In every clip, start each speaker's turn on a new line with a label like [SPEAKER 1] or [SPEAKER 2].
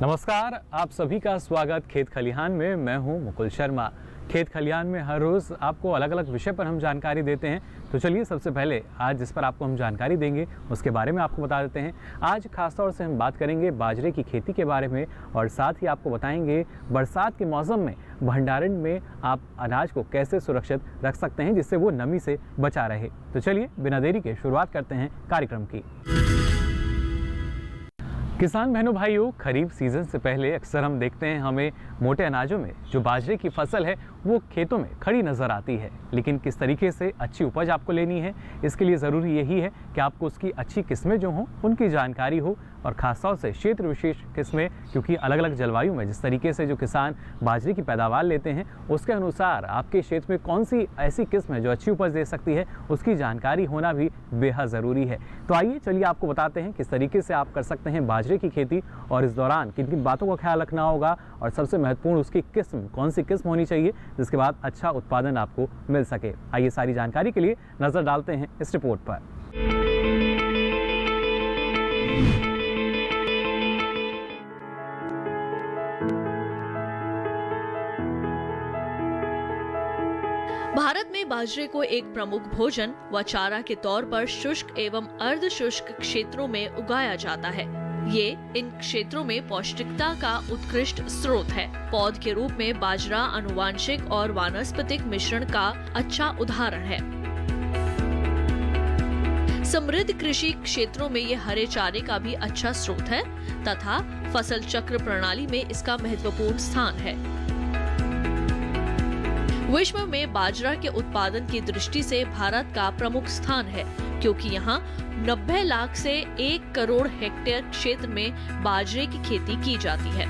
[SPEAKER 1] नमस्कार, आप सभी का स्वागत खेत खलिहान में। मैं हूं मुकुल शर्मा। खेत खलिहान में हर रोज़ आपको अलग अलग विषय पर हम जानकारी देते हैं। तो चलिए सबसे पहले आज जिस पर आपको हम जानकारी देंगे उसके बारे में आपको बता देते हैं। आज खासतौर से हम बात करेंगे बाजरे की खेती के बारे में और साथ ही आपको बताएंगे बरसात के मौसम में भंडारण में आप अनाज को कैसे सुरक्षित रख सकते हैं जिससे वो नमी से बचा रहे। तो चलिए बिना देरी के शुरुआत करते हैं कार्यक्रम की। किसान बहनों भाइयों, खरीफ सीजन से पहले अक्सर हम देखते हैं हमें मोटे अनाजों में जो बाजरे की फसल है वो खेतों में खड़ी नज़र आती है। लेकिन किस तरीके से अच्छी उपज आपको लेनी है, इसके लिए ज़रूरी यही है कि आपको उसकी अच्छी किस्में जो हों उनकी जानकारी हो और ख़ासतौर से क्षेत्र विशेष किस्में, क्योंकि अलग अलग जलवायु में जिस तरीके से जो किसान बाजरे की पैदावार लेते हैं उसके अनुसार आपके क्षेत्र में कौन सी ऐसी किस्म है जो अच्छी उपज दे सकती है उसकी जानकारी होना भी बेहद ज़रूरी है। तो आइए चलिए आपको बताते हैं किस तरीके से आप कर सकते हैं बाजरे की खेती और इस दौरान किन किन बातों का ख्याल रखना होगा और सबसे महत्वपूर्ण उसकी किस्म कौन सी किस्म होनी चाहिए जिसके बाद अच्छा उत्पादन आपको मिल सके। आइए सारी जानकारी के लिए नज़र डालते हैं इस रिपोर्ट पर।
[SPEAKER 2] भारत में बाजरे को एक प्रमुख भोजन व चारा के तौर पर शुष्क एवं अर्ध शुष्क क्षेत्रों में उगाया जाता है। ये इन क्षेत्रों में पौष्टिकता का उत्कृष्ट स्रोत है। पौध के रूप में बाजरा आनुवांशिक और वानस्पतिक मिश्रण का अच्छा उदाहरण है। समृद्ध कृषि क्षेत्रों में ये हरे चारे का भी अच्छा स्रोत है तथा फसल चक्र प्रणाली में इसका महत्वपूर्ण स्थान है। विश्व में बाजरा के उत्पादन की दृष्टि से भारत का प्रमुख स्थान है, क्योंकि यहाँ 90 लाख से 1 करोड़ हेक्टेयर क्षेत्र में बाजरे की खेती की जाती है।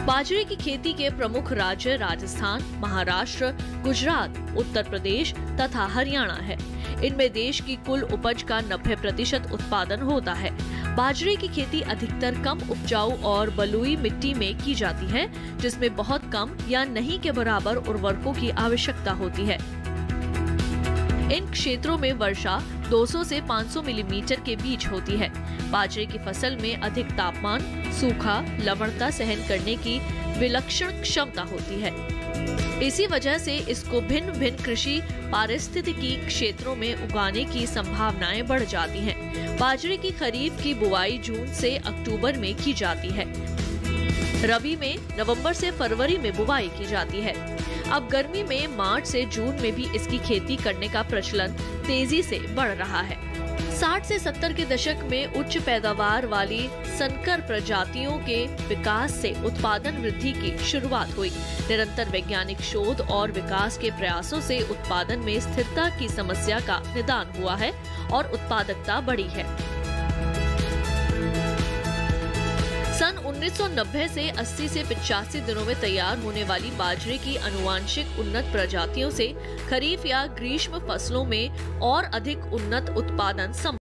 [SPEAKER 2] बाजरे की खेती के प्रमुख राज्य राजस्थान, महाराष्ट्र, गुजरात, उत्तर प्रदेश तथा हरियाणा है। इनमें देश की कुल उपज का 90% उत्पादन होता है। बाजरे की खेती अधिकतर कम उपजाऊ और बलुई मिट्टी में की जाती है, जिसमें बहुत कम या नहीं के बराबर उर्वरकों की आवश्यकता होती है। इन क्षेत्रों में वर्षा 200 से 500 मिलीमीटर के बीच होती है। बाजरे की फसल में अधिक तापमान, सूखा, लवणता सहन करने की विलक्षण क्षमता होती है। इसी वजह से इसको भिन्न भिन्न कृषि पारिस्थितिकी क्षेत्रों में उगाने की संभावनाएं बढ़ जाती हैं। बाजरे की खरीफ की बुवाई जून से अक्टूबर में की जाती है। रबी में नवंबर से फरवरी में बुवाई की जाती है। अब गर्मी में मार्च से जून में भी इसकी खेती करने का प्रचलन तेजी से बढ़ रहा है। 60 से 70 के दशक में उच्च पैदावार वाली संकर प्रजातियों के विकास से उत्पादन वृद्धि की शुरुआत हुई। निरंतर वैज्ञानिक शोध और विकास के प्रयासों से उत्पादन में स्थिरता की समस्या का निदान हुआ है और उत्पादकता बढ़ी है। सन 1990 से 80 से 85 दिनों में तैयार होने वाली बाजरे की आनुवांशिक उन्नत प्रजातियों से खरीफ या ग्रीष्म फसलों में और अधिक उन्नत उत्पादन संभव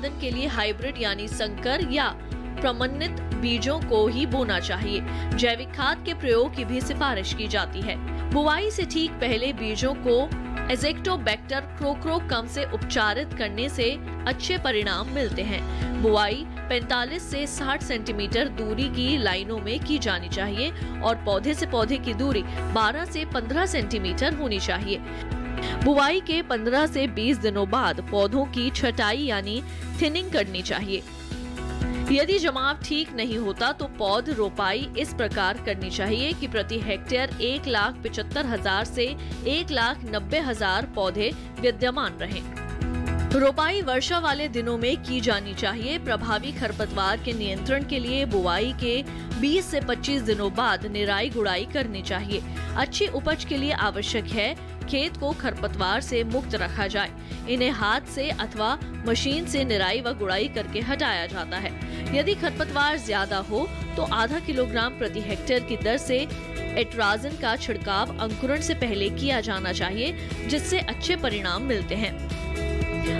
[SPEAKER 2] उत्पादन के लिए हाइब्रिड यानी संकर या प्रमाणित बीजों को ही बोना चाहिए। जैविक खाद के प्रयोग की भी सिफारिश की जाती है। बुआई से ठीक पहले बीजों को एज़ोक्टोबैक्टर क्रोक्रोकम से उपचारित करने से अच्छे परिणाम मिलते हैं। बुआई 45 से 60 सेंटीमीटर दूरी की लाइनों में की जानी चाहिए और पौधे से पौधे की दूरी 12 से 15 सेंटीमीटर होनी चाहिए। बुआई के 15 से 20 दिनों बाद पौधों की छटाई यानी थिनिंग करनी चाहिए। यदि जमाव ठीक नहीं होता तो पौध रोपाई इस प्रकार करनी चाहिए कि प्रति हेक्टेयर 1,75,000 से 1,90,000 पौधे विद्यमान रहें। रोपाई वर्षा वाले दिनों में की जानी चाहिए। प्रभावी खरपतवार के नियंत्रण के लिए बुआई के 20 से 25 दिनों बाद निराई गुड़ाई करनी चाहिए। अच्छी उपज के लिए आवश्यक है खेत को खरपतवार से मुक्त रखा जाए। इन्हें हाथ से अथवा मशीन से निराई व गुड़ाई करके हटाया जाता है। यदि खरपतवार ज्यादा हो तो आधा किलोग्राम प्रति हेक्टेयर की दर से एट्राजिन का छिड़काव अंकुरण से पहले किया जाना चाहिए, जिससे अच्छे परिणाम मिलते हैं।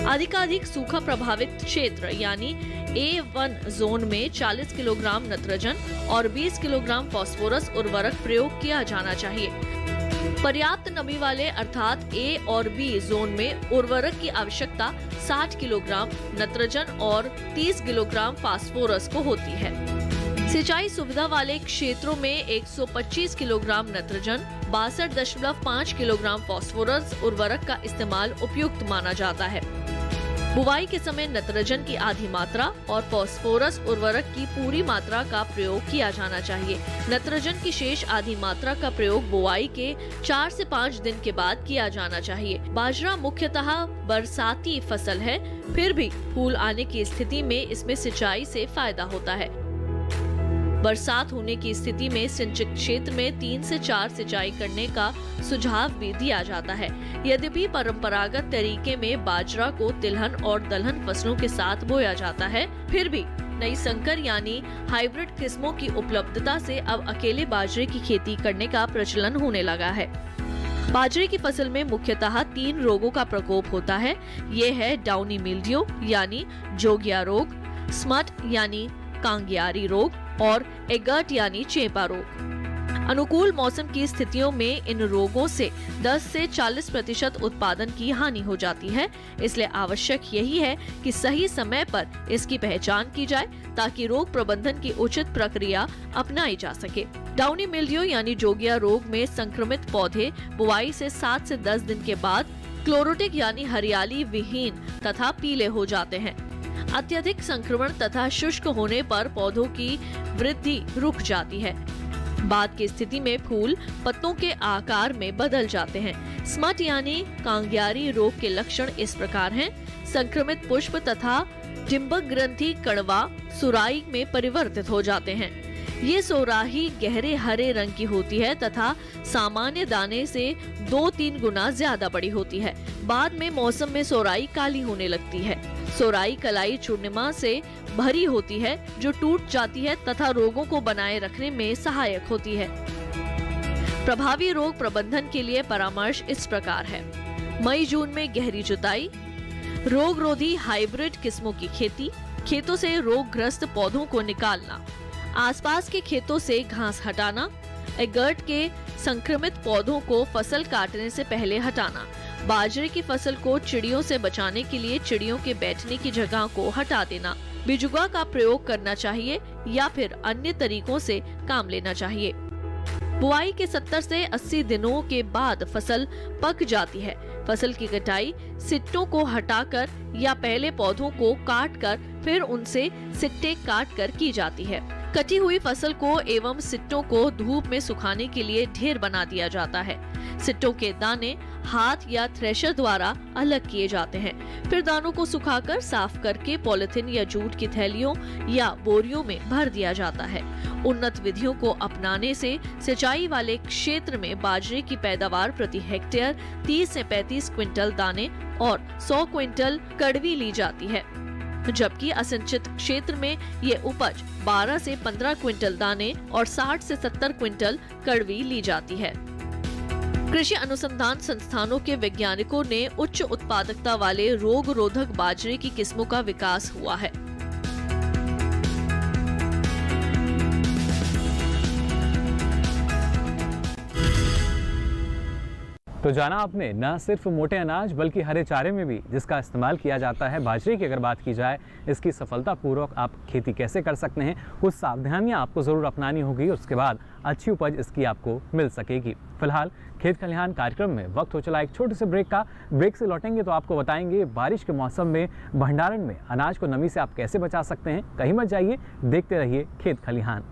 [SPEAKER 2] अधिकाधिक सूखा प्रभावित क्षेत्र यानी A1 जोन में 40 किलोग्राम नत्रजन और 20 किलोग्राम फास्फोरस उर्वरक प्रयोग किया जाना चाहिए। पर्याप्त नमी वाले अर्थात A और B जोन में उर्वरक की आवश्यकता 60 किलोग्राम नत्रजन और 30 किलोग्राम फास्फोरस को होती है। सिंचाई सुविधा वाले क्षेत्रों में 125 किलोग्राम नत्रजन, 62.5 किलोग्राम फास्फोरस उर्वरक का इस्तेमाल उपयुक्त माना जाता है। बुवाई के समय नत्रजन की आधी मात्रा और फास्फोरस उर्वरक की पूरी मात्रा का प्रयोग किया जाना चाहिए। नत्रजन की शेष आधी मात्रा का प्रयोग बुवाई के 4 से 5 दिन के बाद किया जाना चाहिए। बाजरा मुख्यतः बरसाती फसल है, फिर भी फूल आने की स्थिति में इसमें सिंचाई से फायदा होता है। बरसात होने की स्थिति में सिंचित क्षेत्र में 3 से 4 सिंचाई करने का सुझाव भी दिया जाता है। यद्यपि परंपरागत तरीके में बाजरा को तिलहन और दलहन फसलों के साथ बोया जाता है, फिर भी नई संकर यानी हाइब्रिड किस्मों की उपलब्धता से अब अकेले बाजरे की खेती करने का प्रचलन होने लगा है। बाजरे की फसल में मुख्यतः 3 रोगों का प्रकोप होता है। ये है डाउनी मिल्ड्यू यानी जोगिया रोग, स्मट यानी कांगियारी रोग और एगर्ट यानी चेपा रोग। अनुकूल मौसम की स्थितियों में इन रोगों से 10 से 40% उत्पादन की हानि हो जाती है। इसलिए आवश्यक यही है कि सही समय पर इसकी पहचान की जाए ताकि रोग प्रबंधन की उचित प्रक्रिया अपनाई जा सके। डाउनी मिल्ड्यू यानी जोगिया रोग में संक्रमित पौधे बुआई से 7 से 10 दिन के बाद क्लोरोटिक यानी हरियाली विहीन तथा पीले हो जाते हैं। अत्यधिक संक्रमण तथा शुष्क होने पर पौधों की वृद्धि रुक जाती है। बाद की स्थिति में फूल पत्तों के आकार में बदल जाते हैं। स्मट यानी कांगियारी रोग के लक्षण इस प्रकार हैं: संक्रमित पुष्प तथा डिंबक ग्रंथि कणवा सुराही में परिवर्तित हो जाते हैं। ये सोराही गहरे हरे रंग की होती है तथा सामान्य दाने से 2-3 गुना ज्यादा बड़ी होती है। बाद में मौसम में सोराही काली होने लगती है। सोराही कलाई चूर्णिमा से भरी होती है जो टूट जाती है तथा रोगों को बनाए रखने में सहायक होती है। प्रभावी रोग प्रबंधन के लिए परामर्श इस प्रकार है: मई जून में गहरी जुताई, रोग रोधी हाइब्रिड किस्मों की खेती, खेतों से रोगग्रस्त पौधों को निकालना, आसपास के खेतों से घास हटाना, एगर्ट के संक्रमित पौधों को फसल काटने से पहले हटाना, बाजरे की फसल को चिड़ियों से बचाने के लिए चिड़ियों के बैठने की जगह को हटा देना, बिजुगा का प्रयोग करना चाहिए या फिर अन्य तरीकों से काम लेना चाहिए। बुआई के 70 से 80 दिनों के बाद फसल पक जाती है। फसल की कटाई सिट्टों को हटाकर या पहले पौधों को काटकर फिर उनसे सिट्टे काटकर की जाती है। कटी हुई फसल को एवं सिट्टों को धूप में सुखाने के लिए ढेर बना दिया जाता है। सिट्टों के दाने हाथ या थ्रेशर द्वारा अलग किए जाते हैं। फिर दानों को सुखाकर साफ करके पॉलिथीन या जूट की थैलियों या बोरियों में भर दिया जाता है। उन्नत विधियों को अपनाने से सिंचाई वाले क्षेत्र में बाजरे की पैदावार प्रति हेक्टेयर 30 से 35 क्विंटल दाने और 100 क्विंटल कड़वी ली जाती है, जबकि असिंचित क्षेत्र में ये उपज 12 से 15 क्विंटल दाने और 60 से 70 क्विंटल कड़वी ली जाती है। कृषि अनुसंधान संस्थानों के वैज्ञानिकों ने उच्च उत्पादकता वाले रोग रोधक बाजरे की किस्मों का विकास हुआ है।
[SPEAKER 1] तो जाना आपने न सिर्फ मोटे अनाज बल्कि हरे चारे में भी जिसका इस्तेमाल किया जाता है बाजरे की अगर बात की जाए, इसकी सफलतापूर्वक आप खेती कैसे कर सकते हैं, कुछ सावधानियां आपको ज़रूर अपनानी होगी, उसके बाद अच्छी उपज इसकी आपको मिल सकेगी। फिलहाल खेत खलिहान कार्यक्रम में वक्त हो चला एक छोटे से ब्रेक का। ब्रेक से लौटेंगे तो आपको बताएंगे बारिश के मौसम में भंडारण में अनाज को नमी से आप कैसे बचा सकते हैं। कहीं मत जाइए, देखते रहिए खेत खलिहान।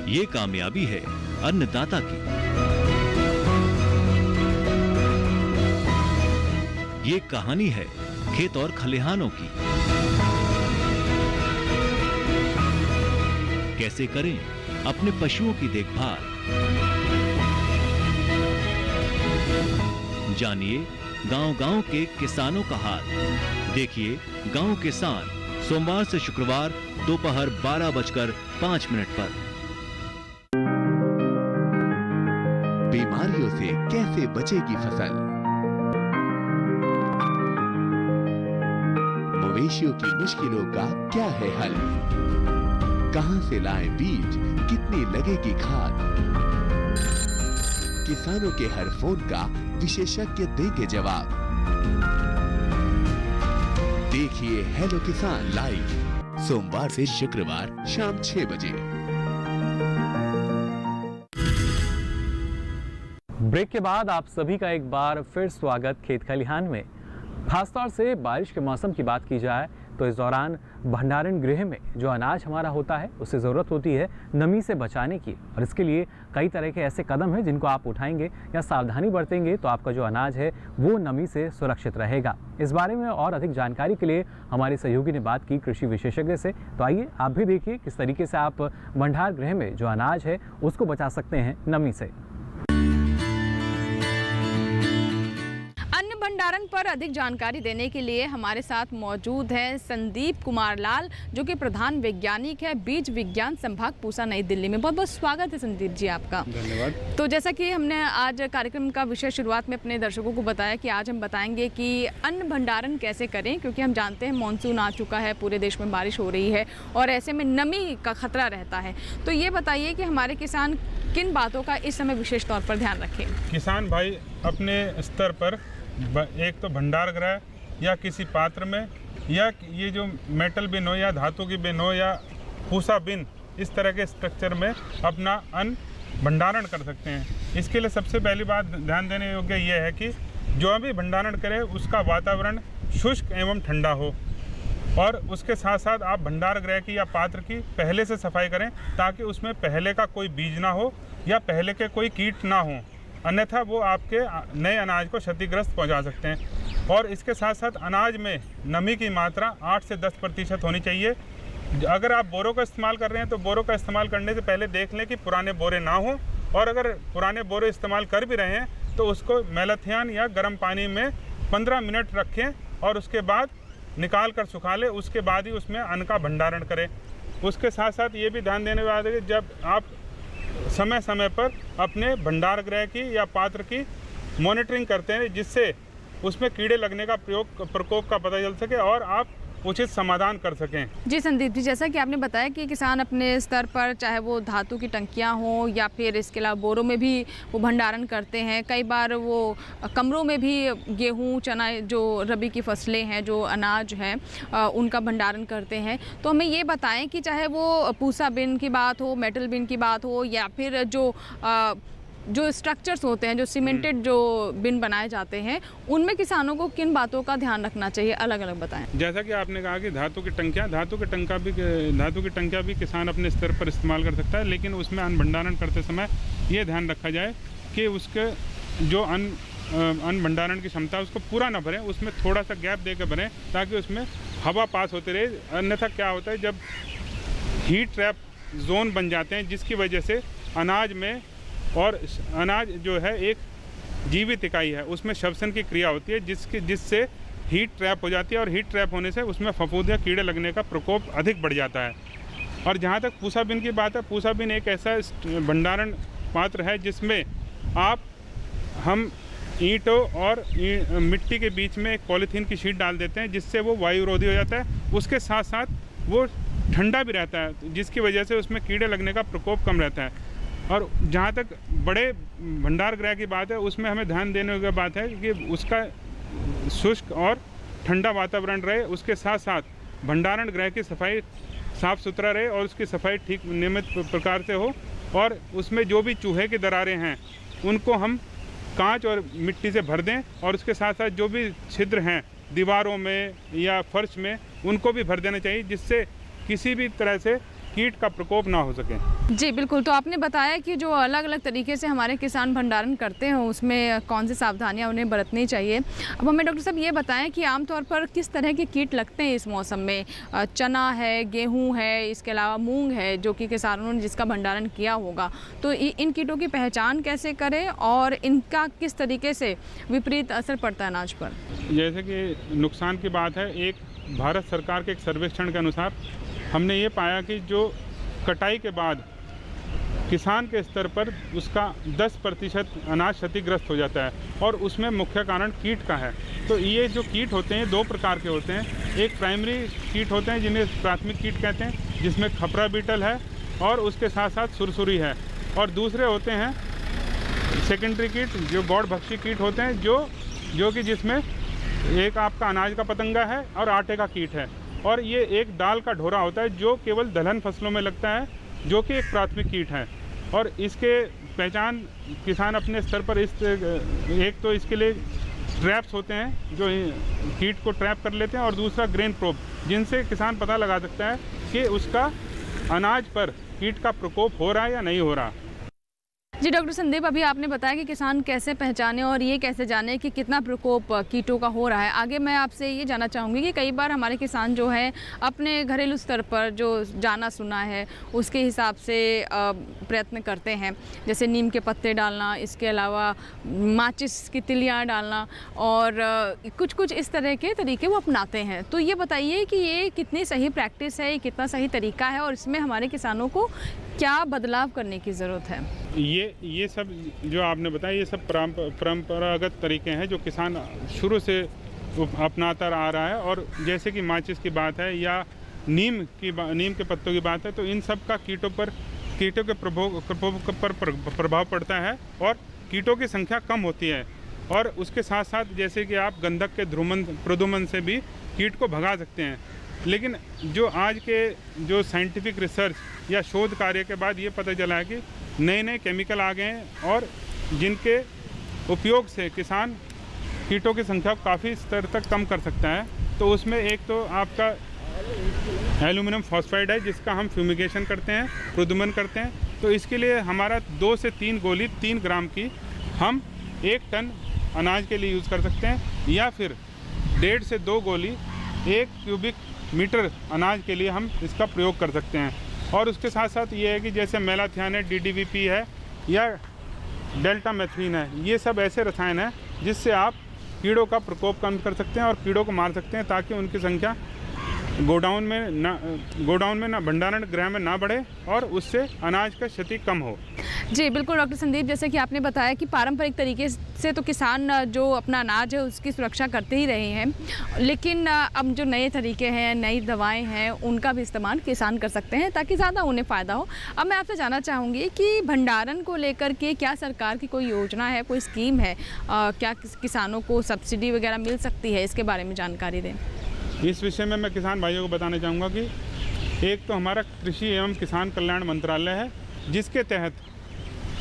[SPEAKER 3] ये कामयाबी है अन्नदाता की, ये कहानी है खेत और खलिहानों की। कैसे करें अपने पशुओं की देखभाल, जानिए गांव-गांव के किसानों का हाल। देखिए गांव किसान सोमवार से शुक्रवार दोपहर 12:05 पर।
[SPEAKER 4] बीमारियों से कैसे बचेगी फसल, मवेशियों की मुश्किलों का क्या है हल, कहां से लाएं बीज, कितनी लगेगी खाद, किसानों के हर फोन का विशेषज्ञ देंगे जवाब। देखिए हेलो किसान लाइव सोमवार से शुक्रवार शाम 6 बजे।
[SPEAKER 1] ब्रेक के बाद आप सभी का एक बार फिर स्वागत खेत खलिहान में। खासतौर से बारिश के मौसम की बात की जाए तो इस दौरान भंडारण गृह में जो अनाज हमारा होता है उससे ज़रूरत होती है नमी से बचाने की, और इसके लिए कई तरह के ऐसे कदम हैं जिनको आप उठाएंगे या सावधानी बरतेंगे तो आपका जो अनाज है वो नमी से सुरक्षित रहेगा। इस बारे में और अधिक जानकारी के लिए हमारे सहयोगी ने बात की कृषि विशेषज्ञ से। तो आइए आप भी देखिए किस तरीके से आप भंडार गृह में जो अनाज है उसको बचा सकते हैं नमी से।
[SPEAKER 5] भंडारण पर अधिक जानकारी देने के लिए हमारे साथ मौजूद है संदीप कुमार लाल, जो कि प्रधान वैज्ञानिक है बीज विज्ञान संभाग पूसा नई दिल्ली में। बहुत बहुत स्वागत है संदीप जी आपका।
[SPEAKER 6] धन्यवाद।
[SPEAKER 5] तो जैसा कि हमने आज कार्यक्रम का विषय शुरुआत में अपने दर्शकों को बताया कि आज हम बताएंगे कि अन्न भंडारण कैसे करें, क्योंकि हम जानते हैं मानसून आ चुका है, पूरे देश में बारिश हो रही है और ऐसे में नमी का खतरा रहता है। तो ये बताइए कि हमारे किसान किन बातों का इस समय विशेष तौर पर ध्यान रखें।
[SPEAKER 6] किसान भाई अपने स्तर पर एक तो भंडार गृह या किसी पात्र में, या ये जो मेटल बिन हो या धातु की बिन हो या फूसा बिन, इस तरह के स्ट्रक्चर में अपना अन्न भंडारण कर सकते हैं। इसके लिए सबसे पहली बात ध्यान देने योग्य ये है कि जो भी भंडारण करें उसका वातावरण शुष्क एवं ठंडा हो, और उसके साथ साथ आप भंडार गृह की या पात्र की पहले से सफाई करें ताकि उसमें पहले का कोई बीज ना हो या पहले के कोई कीट ना हो, अन्यथा वो आपके नए अनाज को क्षतिग्रस्त पहुंचा सकते हैं। और इसके साथ साथ अनाज में नमी की मात्रा 8 से 10% होनी चाहिए। अगर आप बोरों का इस्तेमाल कर रहे हैं तो बोरों का इस्तेमाल करने से पहले देख लें कि पुराने बोरे ना हों, और अगर पुराने बोरे इस्तेमाल कर भी रहे हैं तो उसको मेलाथियन या गर्म पानी में 15 मिनट रखें और उसके बाद निकाल कर सुखा लें, उसके बाद ही उसमें अन्न का भंडारण करें। उसके साथ साथ ये भी ध्यान देने वाला है कि जब आप समय समय पर अपने भंडार गृह की या पात्र की मॉनिटरिंग करते हैं, जिससे उसमें कीड़े लगने का प्रकोप का पता चल सके और आप उचित समाधान कर सकें।
[SPEAKER 5] जी संदीप जी, जैसा कि आपने बताया कि किसान अपने स्तर पर चाहे वो धातु की टंकियां हों या फिर इसके अलावा बोरों में भी वो भंडारण करते हैं, कई बार वो कमरों में भी गेहूं चना जो रबी की फसलें हैं जो अनाज हैं उनका भंडारण करते हैं। तो हमें ये बताएं कि चाहे वो पूसा बिन की बात हो, मेटल बिन की बात हो, या फिर जो स्ट्रक्चर्स होते हैं, जो सीमेंटेड जो बिन बनाए जाते हैं, उनमें किसानों को किन बातों का ध्यान रखना चाहिए, अलग अलग बताएं।
[SPEAKER 6] जैसा कि आपने कहा कि धातु की टंकियाँ भी किसान अपने स्तर पर इस्तेमाल कर सकता है, लेकिन उसमें अन्न भंडारण करते समय ये ध्यान रखा जाए कि उसके जो अन्न भंडारण की क्षमता उसको पूरा ना भरें, उसमें थोड़ा सा गैप देकर भरें ताकि उसमें हवा पास होती रहे। अन्यथा क्या होता है, जब हीट ट्रैप जोन बन जाते हैं जिसकी वजह से अनाज में, और अनाज जो है एक जीवित इकाई है, उसमें श्वसन की क्रिया होती है जिससे हीट ट्रैप हो जाती है, और हीट ट्रैप होने से उसमें फफूंद या कीड़े लगने का प्रकोप अधिक बढ़ जाता है। और जहाँ तक पूसा बिन की बात है, पूसा बिन एक ऐसा भंडारण पात्र है जिसमें हम ईंटों और मिट्टी के बीच में एक पॉलीथीन की शीट डाल देते हैं, जिससे वो वायुरोधी हो जाता है। उसके साथ साथ वो ठंडा भी रहता है, जिसकी वजह से उसमें कीड़े लगने का प्रकोप कम रहता है। और जहाँ तक बड़े भंडार गृह की बात है, उसमें हमें ध्यान देने की बात है कि उसका शुष्क और ठंडा वातावरण रहे, उसके साथ साथ भंडारण गृह की सफाई साफ़ सुथरा रहे और उसकी सफाई ठीक नियमित प्रकार से हो, और उसमें जो भी चूहे की दरारें हैं उनको हम कांच और मिट्टी से भर दें, और उसके साथ साथ जो भी छिद्र हैं दीवारों में या फर्श में उनको भी भर देना चाहिए, जिससे किसी भी तरह से कीट का प्रकोप ना हो सके।
[SPEAKER 5] जी बिल्कुल, तो आपने बताया कि जो अलग अलग तरीके से हमारे किसान भंडारण करते हैं उसमें कौन सी सावधानियां उन्हें बरतनी चाहिए। अब हमें डॉक्टर साहब ये बताएं कि आमतौर पर किस तरह के कीट लगते हैं इस मौसम में। चना है, गेहूं है, इसके अलावा मूंग है जो कि किसानों ने जिसका भंडारण किया होगा, तो इन कीटों की पहचान कैसे करें और इनका किस तरीके से विपरीत असर पड़ता है अनाज पर?
[SPEAKER 6] जैसे कि नुकसान की बात है, एक भारत सरकार के एक सर्वेक्षण के अनुसार हमने ये पाया कि जो कटाई के बाद किसान के स्तर पर उसका 10% अनाज क्षतिग्रस्त हो जाता है, और उसमें मुख्य कारण कीट का है। तो ये जो कीट होते हैं 2 प्रकार के होते हैं। एक प्राइमरी कीट होते हैं जिन्हें प्राथमिक कीट कहते हैं, जिसमें खपरा बीटल है और उसके साथ साथ सुरसुरी है, और दूसरे होते हैं सेकेंडरी कीट जो गौड़ भक्षी कीट होते हैं, जो कि जिसमें एक आपका अनाज का पतंगा है और आटे का कीट है, और ये एक दाल का ढोरा होता है जो केवल दलहन फसलों में लगता है, जो कि एक प्राथमिक कीट है। और इसके पहचान किसान अपने स्तर पर एक तो इसके लिए ट्रैप्स होते हैं जो कीट को ट्रैप कर लेते हैं, और दूसरा ग्रेन प्रोब, जिनसे किसान पता लगा सकता है कि उसका अनाज पर कीट का प्रकोप हो रहा है या नहीं हो रहा।
[SPEAKER 5] जी डॉक्टर संदीप, अभी आपने बताया कि किसान कैसे पहचाने और ये कैसे जाने कि कितना प्रकोप कीटों का हो रहा है। आगे मैं आपसे ये जानना चाहूँगी कि कई बार हमारे किसान जो है अपने घरेलू स्तर पर जो जाना सुना है उसके हिसाब से प्रयत्न करते हैं, जैसे नीम के पत्ते डालना, इसके अलावा माचिस की तिलियाँ डालना, और कुछ इस तरह के तरीके वो अपनाते हैं। तो ये बताइए कि ये कितनी सही प्रैक्टिस है, कितना सही तरीका है, और इसमें हमारे किसानों को क्या बदलाव करने की ज़रूरत है?
[SPEAKER 6] ये सब जो आपने बताया ये सब परंपरागत तरीके हैं जो किसान शुरू से अपनाता आ रहा है। और जैसे कि माचिस की बात है या नीम के पत्तों की बात है, तो इन सब का कीटों के प्रभाव पड़ता है और कीटों की संख्या कम होती है। और उसके साथ साथ जैसे कि आप गंधक के प्रदुमन से भी कीट को भगा सकते हैं। लेकिन जो आज के जो साइंटिफिक रिसर्च या शोध कार्य के बाद ये पता चला है कि नए केमिकल आ गए हैं और जिनके उपयोग से किसान कीटों की संख्या काफ़ी स्तर तक कम कर सकता है। तो उसमें एक तो आपका एल्यूमिनियम फॉस्फाइड है जिसका हम फ्यूमिगेशन करते हैं, प्रदुमन करते हैं। तो इसके लिए हमारा 2 से 3 गोली 3 ग्राम की हम 1 टन अनाज के लिए यूज़ कर सकते हैं, या फिर 1.5 से 2 गोली 1 क्यूबिक मीटर अनाज के लिए हम इसका प्रयोग कर सकते हैं। और उसके साथ साथ ये है कि जैसे मेलाथियान है, DDVP है या डेल्टा मेथिलीन है, ये सब ऐसे रसायन हैं जिससे आप कीड़ों का प्रकोप कम कर सकते हैं और कीड़ों को मार सकते हैं, ताकि उनकी संख्या गोडाउन में ना भंडारण गृह में ना बढ़े और उससे अनाज का क्षति कम हो।
[SPEAKER 5] जी बिल्कुल डॉक्टर संदीप, जैसे कि आपने बताया कि पारंपरिक तरीके से तो किसान जो अपना अनाज है उसकी सुरक्षा करते ही रहे हैं, लेकिन अब जो नए तरीके हैं, नई दवाएं हैं, उनका भी इस्तेमाल किसान कर सकते हैं ताकि ज़्यादा उन्हें फ़ायदा हो। अब मैं आपसे जानना चाहूँगी कि भंडारण को लेकर के क्या सरकार की कोई योजना है, कोई स्कीम है, क्या किसानों को सब्सिडी वगैरह मिल सकती है? इसके बारे में जानकारी दें।
[SPEAKER 6] इस विषय में मैं किसान भाइयों को बताना चाहूँगा कि एक तो हमारा कृषि एवं किसान कल्याण मंत्रालय है, जिसके तहत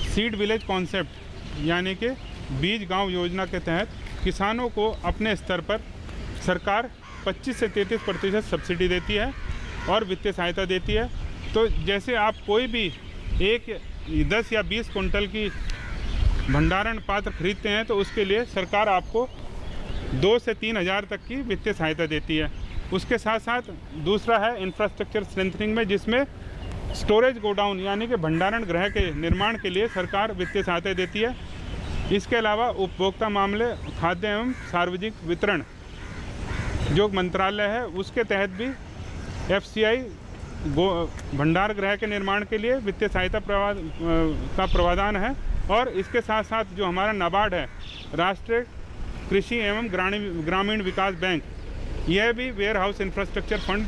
[SPEAKER 6] सीड विलेज कॉन्सेप्ट यानी कि बीज गांव योजना के तहत किसानों को अपने स्तर पर सरकार 25 से 33% सब्सिडी देती है और वित्तीय सहायता देती है। तो जैसे आप कोई भी 10 या 20 कुंटल की भंडारण पात्र खरीदते हैं तो उसके लिए सरकार आपको 2 से 3 हज़ार तक की वित्तीय सहायता देती है। उसके साथ साथ दूसरा है इंफ्रास्ट्रक्चर स्ट्रेंथनिंग में, जिसमें स्टोरेज गोडाउन यानी कि भंडारण गृह के निर्माण के लिए सरकार वित्तीय सहायता देती है। इसके अलावा उपभोक्ता मामले, खाद्य एवं सार्वजनिक वितरण जो मंत्रालय है उसके तहत भी FCI भंडार गृह के निर्माण के लिए वित्तीय सहायता का प्रावधान है। और इसके साथ साथ जो हमारा नाबार्ड है, राष्ट्रीय कृषि एवं ग्रामीण विकास बैंक, यह भी warehouse infrastructure fund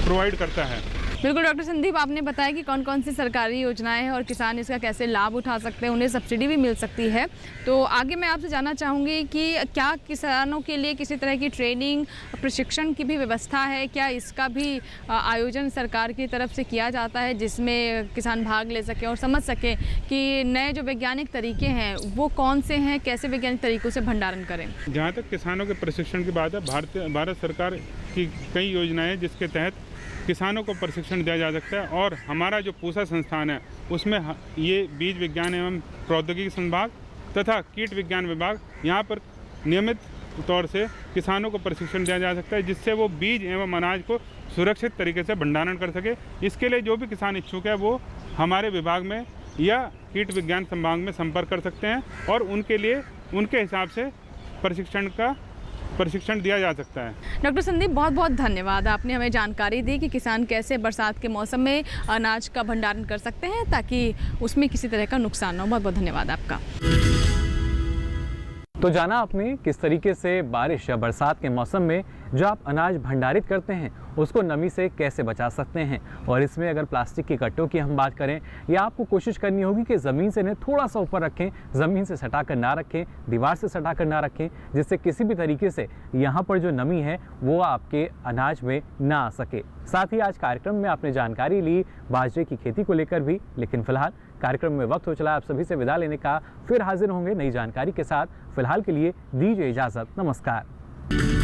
[SPEAKER 6] provide करता है।
[SPEAKER 5] बिल्कुल डॉक्टर संदीप, आपने बताया कि कौन कौन सी सरकारी योजनाएं हैं और किसान इसका कैसे लाभ उठा सकते हैं, उन्हें सब्सिडी भी मिल सकती है। तो आगे मैं आपसे जानना चाहूँगी कि क्या किसानों के लिए किसी तरह की ट्रेनिंग, प्रशिक्षण की भी व्यवस्था है? क्या इसका भी आयोजन सरकार की तरफ से किया जाता है जिसमें किसान भाग ले सकें और समझ सकें कि नए जो वैज्ञानिक तरीके हैं वो कौन से हैं, कैसे वैज्ञानिक तरीक़ों से भंडारण करें?
[SPEAKER 6] जहाँ तक किसानों के प्रशिक्षण की बात है, भारत सरकार की कई योजनाएं हैं जिसके तहत किसानों को प्रशिक्षण दिया जा सकता है। और हमारा जो पूसा संस्थान है उसमें ये बीज विज्ञान एवं प्रौद्योगिकी संभाग तथा कीट विज्ञान विभाग, यहाँ पर नियमित तौर से किसानों को प्रशिक्षण दिया जा सकता है जिससे वो बीज एवं अनाज को सुरक्षित तरीके से भंडारण कर सके। इसके लिए जो भी किसान इच्छुक है वो हमारे विभाग में या कीट विज्ञान संभाग में संपर्क कर सकते हैं और उनके लिए उनके हिसाब से प्रशिक्षण दिया जा सकता है।
[SPEAKER 5] डॉक्टर संदीप, बहुत बहुत धन्यवाद। आपने हमें जानकारी दी कि किसान कैसे बरसात के मौसम में अनाज का भंडारण कर सकते हैं ताकि उसमें किसी तरह का नुकसान ना हो। बहुत बहुत धन्यवाद आपका।
[SPEAKER 1] तो जाना आपने किस तरीके से बारिश या बरसात के मौसम में जो आप अनाज भंडारित करते हैं उसको नमी से कैसे बचा सकते हैं। और इसमें अगर प्लास्टिक के कट्टों की हम बात करें, या आपको कोशिश करनी होगी कि ज़मीन से इन्हें थोड़ा सा ऊपर रखें, ज़मीन से सटा कर ना रखें, दीवार से सटा कर ना रखें, जिससे किसी भी तरीके से यहाँ पर जो नमी है वो आपके अनाज में ना आ सके। साथ ही आज कार्यक्रम में आपने जानकारी ली बाजरे की खेती को लेकर भी, लेकिन फिलहाल कार्यक्रम में वक्त हो चला आप सभी से विदा लेने का। फिर हाजिर होंगे नई जानकारी के साथ। फिलहाल के लिए दीजिए इजाज़त। नमस्कार।